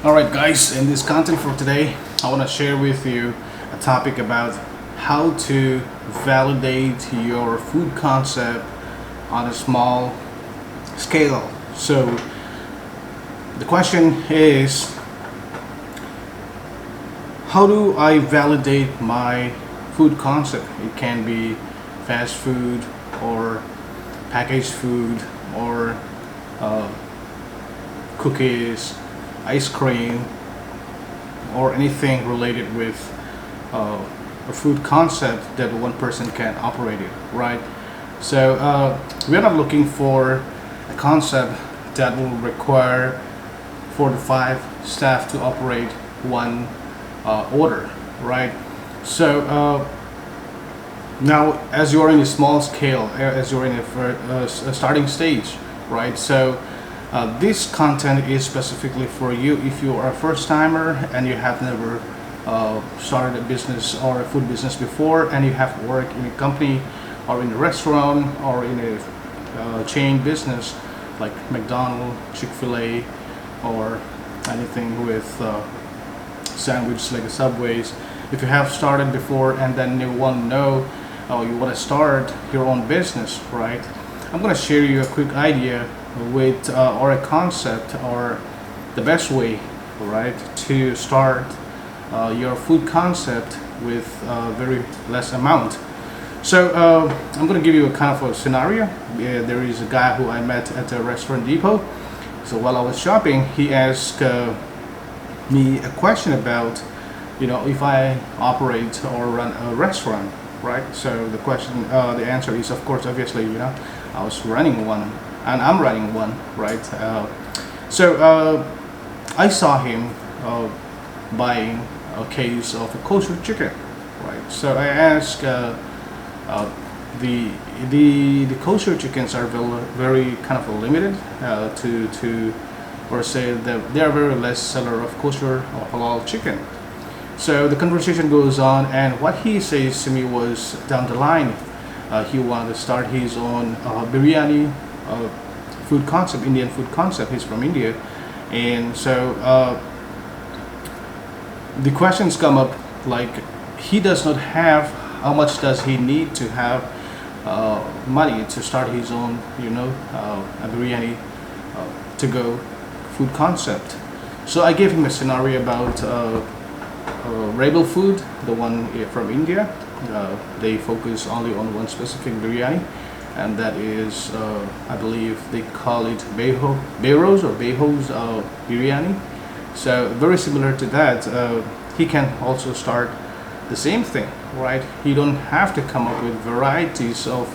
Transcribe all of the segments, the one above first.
Alright guys, in this content for today, I want to share with you a topic about how to validate your food concept on a small scale. So the question is, how do I validate my food concept? It can be fast food or packaged food or cookies, ice cream, or anything related with a food concept that one person can operate it, right? So we're not looking for a concept that will require 4 to 5 staff to operate one order, right? So now, as you're in a small scale, as you're in a starting stage, right? So this content is specifically for you if you are a first timer and you have never started a business or a food business before, and you have worked in a company or in a restaurant or in a chain business like McDonald's, Chick-fil-A, or anything with sandwich like a Subways. If you have started before and then you want to know, you want to start your own business, right? I'm going to share you a quick idea with or a concept or the best way, right, to start your food concept with very less amount. So I'm going to give you a kind of a scenario. There is a guy who I met at a restaurant depot. So while I was shopping, he asked me a question about, if I operate or run a restaurant, right? So the question, the answer is, of course, obviously, I was running one, and I'm running one, right? So I saw him buying a case of a kosher chicken, right? So I asked, the kosher chickens are very kind of limited or say that they are very less seller of kosher or halal chicken. So the conversation goes on, and what he says to me was, down the line, he wanted to start his own biryani food concept, Indian food concept. He's from India, and so the questions come up like, he does not have, how much does he need to have money to start his own, a biryani to go food concept. So I gave him a scenario about Rebel Food, the one from India. They focus only on one specific biryani, and that is, I believe they call it Behro's biryani. So very similar to that, he can also start the same thing, right? He don't have to come up with varieties of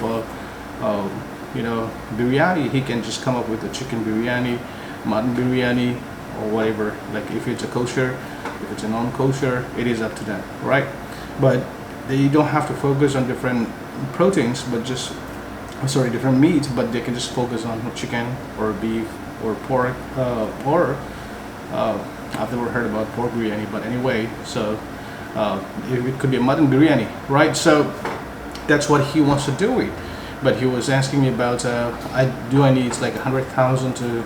biryani. He can just come up with a chicken biryani, mutton biryani, or whatever. Like if it's a kosher, if it's a non-kosher, it is up to them, right? But they don't have to focus on different proteins, but just different meat, but they can just focus on chicken or beef or pork or I've never heard about pork biryani, but anyway, so it could be a mutton biryani, right? So that's what he wants to do it. But he was asking me about, do I need like 100,000 to,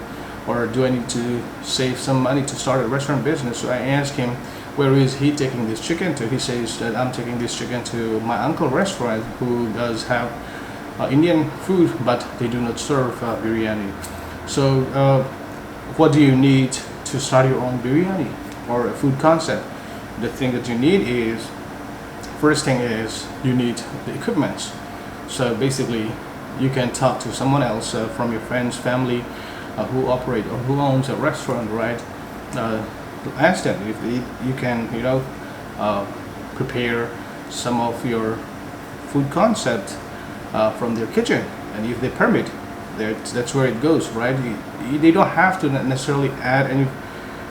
or do I need to save some money to start a restaurant business? So I asked him, where is he taking this chicken to? He says that I'm taking this chicken to my uncle restaurant who does have Indian food, but they do not serve biryani. So what do you need to start your own biryani or a food concept? The thing that you need is, first thing is, you need the equipment. So basically, you can talk to someone else from your friends, family, who operate or who owns a restaurant, right? Ask them if you can, prepare some of your food concept from their kitchen, and if they permit, that's where it goes, right? They don't have to necessarily add any,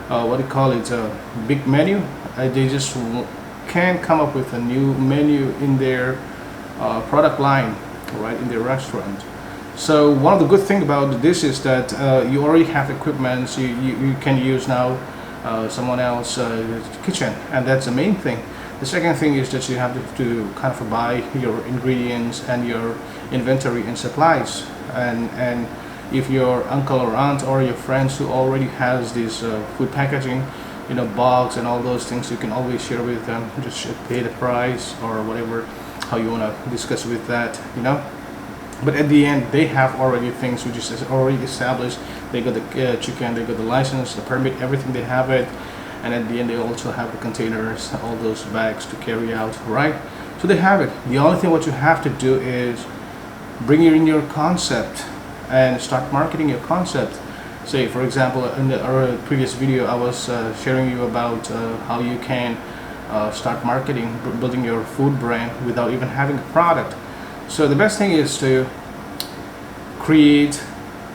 a big menu. They just can come up with a new menu in their product line, right, in their restaurant. So one of the good things about this is that you already have equipment. So you can use now someone else's kitchen, and that's the main thing. The second thing is that you have to kind of buy your ingredients and your inventory and supplies, and if your uncle or aunt or your friends who already has this food packaging, box and all those things, you can always share with them. Just pay the price or whatever, how you want to discuss with that, but at the end they have already things which is already established. They got the chicken, they got the license, the permit, everything, they have it. And at the end they also have the containers, all those bags to carry out, right? So they have it. The only thing what you have to do is bring in your concept and start marketing your concept. Say for example, in our previous video I was sharing you about how you can start marketing, building your food brand without even having a product. So the best thing is to create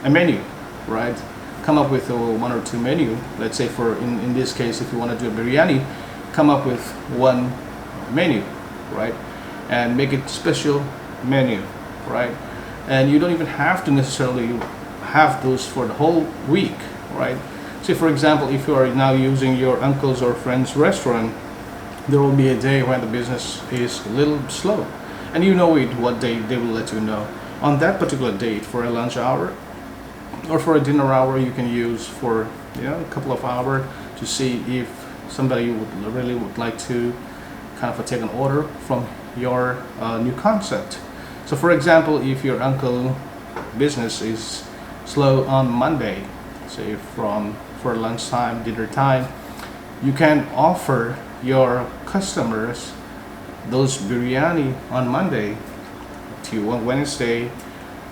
a menu, right? Come up with one or two menu. Let's say for in this case, if you want to do a biryani, come up with one menu, right? And make it special menu, right? And you don't even have to necessarily have those for the whole week, right? Say for example, if you are now using your uncle's or friend's restaurant, there will be a day when the business is a little slow, and what day they will let you know. On that particular date, for a lunch hour or for a dinner hour, you can use for a couple of hours to see if somebody would like to kind of take an order from your new concept. So for example, if your uncle business is slow on Monday, say for lunchtime, dinner time, you can offer your customers those biryani on Monday to on Wednesday.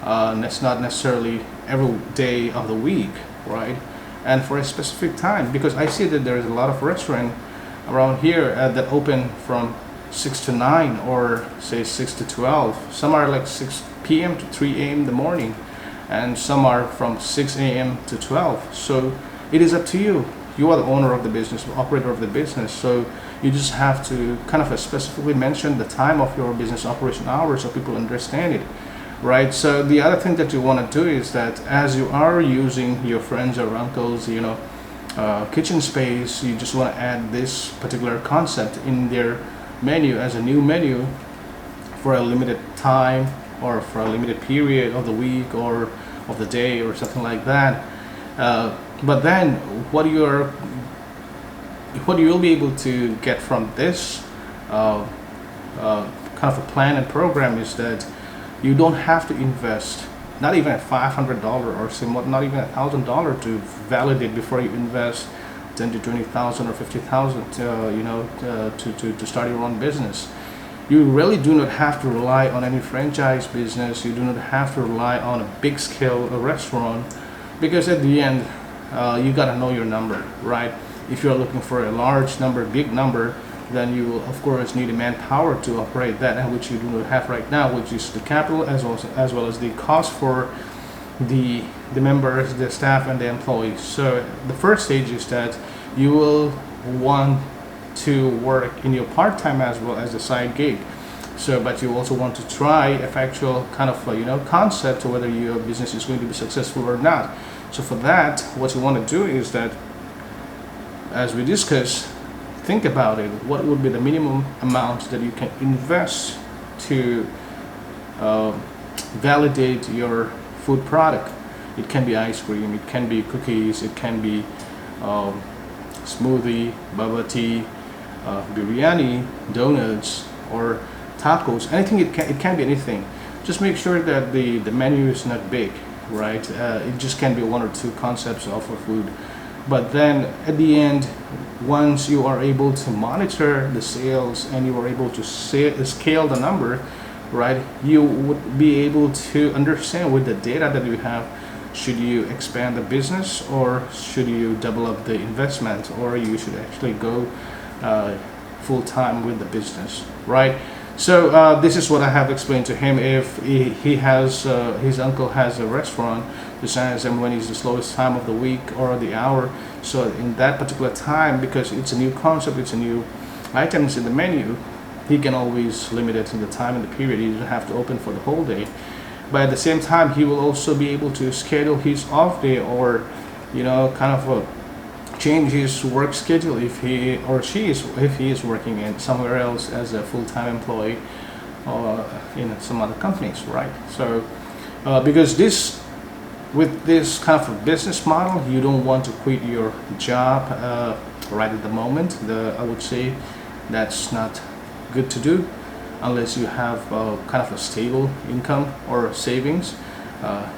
That's not necessarily every day of the week, right? And for a specific time, because I see that there is a lot of restaurant around here that open from 6 to 9 or say 6 to 12. Some are like 6 p.m. to 3 a.m. in the morning, and some are from 6 a.m. to 12. So it is up to you. You are the owner of the business, operator of the business. So you just have to kind of specifically mention the time of your business operation hours so people understand it, right? So the other thing that you want to do is that as you are using your friends or uncles, kitchen space, you just want to add this particular concept in their menu as a new menu for a limited time or for a limited period of the week or of the day or something like that. But then what you will be able to get from this kind of a plan and program is that you don't have to invest not even $500 or somewhat, not even $1,000 to validate before you invest 10 to 20,000 or 50,000 to start your own business. You really do not have to rely on any franchise business. You do not have to rely on a big scale restaurant, because at the end you gotta know your number, right? If you're looking for a large number, big number, then you will of course need a manpower to operate that, and which you do not have right now, which is the capital as well as the cost for the members, the staff, and the employees. So the first stage is that you will want to work in your part-time as well as a side gig. So, but you also want to try a factual kind of concept to whether your business is going to be successful or not. So for that, what you want to do is that, as we discussed, think about it. What would be the minimum amount that you can invest to validate your food product? It can be ice cream, it can be cookies, it can be smoothie, Boba Tea, biryani, donuts, or tacos. Anything. It can be anything. Just make sure that the menu is not big, right? It just can be one or two concepts of a food. But then at the end, once you are able to monitor the sales and you are able to scale the number, right, you would be able to understand with the data that you have, should you expand the business or should you double up the investment, or you should actually go full-time with the business, right? So this is what I have explained to him. If he has his uncle has a restaurant, just ask him when is the slowest time of the week or the hour. So in that particular time, because it's a new concept, it's a new items in the menu, he can always limit it in the time and the period. He doesn't have to open for the whole day. But at the same time, he will also be able to schedule his off day, or kind of change his work schedule if he is working in somewhere else as a full-time employee or in some other companies, right? So because with this kind of a business model, you don't want to quit your job right at the moment. I would say that's not good to do unless you have kind of a stable income or savings.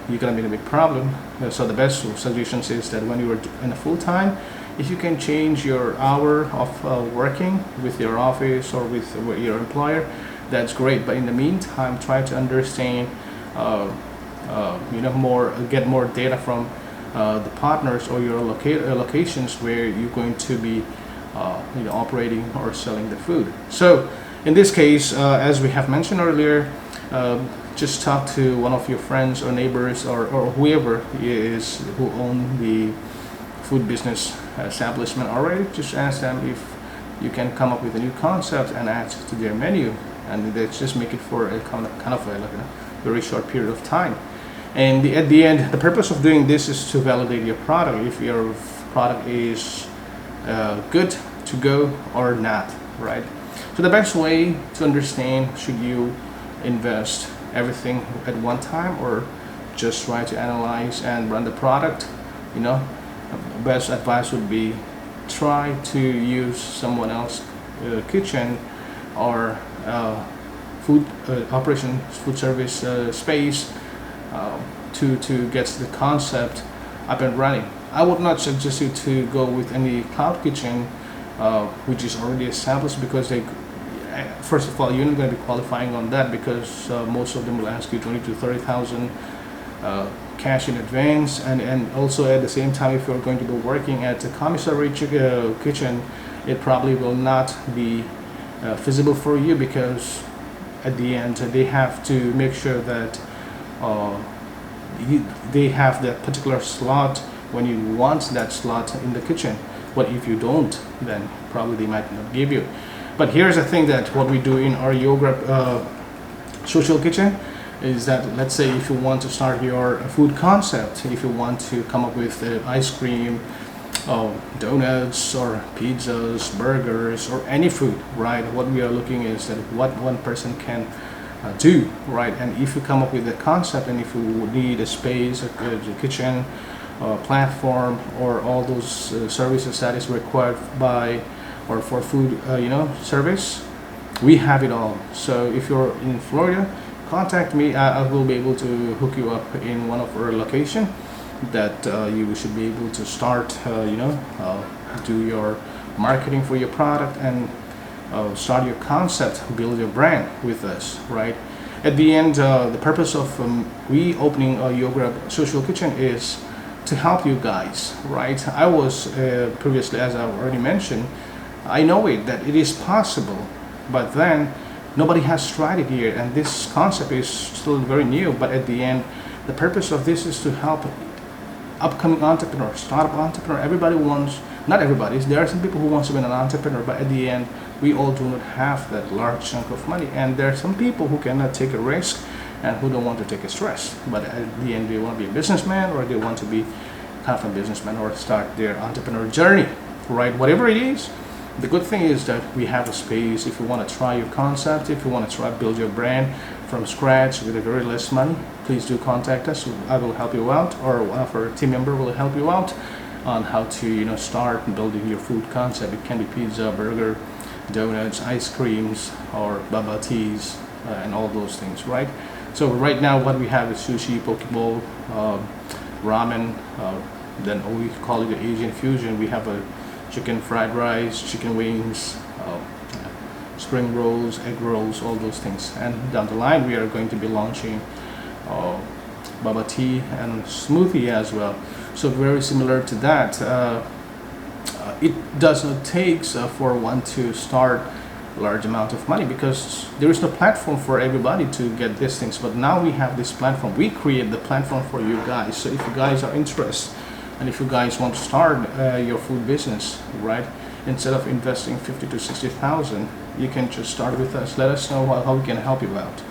You're gonna be in a big problem. So the best suggestions is that when you are in a full time, if you can change your hour of working with your office or with your employer, that's great. But in the meantime, try to understand, get more data from the partners or your locations where you're going to be, operating or selling the food. So in this case, as we have mentioned earlier, just talk to one of your friends or neighbors or whoever is who own the food business establishment already. Just ask them if you can come up with a new concept and add to their menu, and let's just make it for a kind of like a very short period of time. And at the end, the purpose of doing this is to validate your product, if your product is good to go or not, right? So the best way to understand, should you invest everything at one time or just try to analyze and run the product? Best advice would be try to use someone else's kitchen or food service space to get the concept up and running. I would not suggest you to go with any cloud kitchen which is already established, because first of all, you're not going to be qualifying on that, because most of them will ask you 20 to 30,000 cash in advance, and also at the same time, if you're going to be working at a commissary kitchen, it probably will not be feasible for you, because at the end they have to make sure that they have that particular slot when you want that slot in the kitchen. But if you don't, then probably they might not give you. But here's the thing, that what we do in our Yo Grub Social Kitchen is that, let's say if you want to start your food concept, if you want to come up with ice cream, donuts or pizzas, burgers, or any food, right? What we are looking is that what one person can do, right? And if you come up with a concept, and if you need a space, a kitchen, platform, or all those services that is required by or for food service, we have it all. So if you're in Florida, contact me. I will be able to hook you up in one of our location that you should be able to start do your marketing for your product and start your concept, build your brand with us, right? At the end, the purpose of reopening Yo Grub Social Kitchen is to help you guys, right? I was previously, as I already mentioned, I know that it is possible, but then nobody has tried it here, and this concept is still very new. But at the end, the purpose of this is to help upcoming entrepreneurs, startup entrepreneur. Everybody wants, not everybody, there are some people who want to be an entrepreneur, but at the end, we all do not have that large chunk of money, and there are some people who cannot take a risk and who don't want to take a stress. But at the end, they want to be a businessman, or they want to be kind of a businessman, or start their entrepreneur journey, right? Whatever it is, the good thing is that we have a space. If you want to try your concept, if you want to try build your brand from scratch with a very less money, please do contact us. I will help you out, or one of our team member will help you out on how to start building your food concept. It can be pizza, burger, donuts, ice creams, or Boba Teas, and all those things, right? So right now what we have is sushi, poke bowl, ramen, then we call it the Asian fusion. We have a chicken fried rice, chicken wings, spring rolls, egg rolls, all those things. And down the line we are going to be launching Boba Tea and smoothie as well. So very similar to that. It does not take for one to start large amount of money, because there is no platform for everybody to get these things. But now we have this platform. We create the platform for you guys. So if you guys are interested, and if you guys want to start your food business, right, instead of investing 50 to 60,000, you can just start with us. Let us know how we can help you out.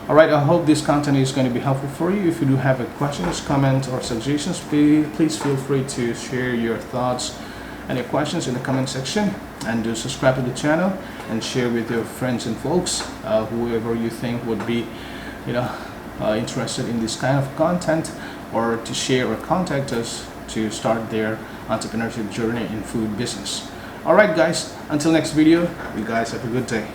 All right, I hope this content is going to be helpful for you. If you do have questions, comments, or suggestions, please feel free to share your thoughts and your questions in the comment section, and do subscribe to the channel and share with your friends and folks, whoever you think would be interested in this kind of content, or to share or contact us to start their entrepreneurship journey in food business. Alright guys, until next video, you guys have a good day.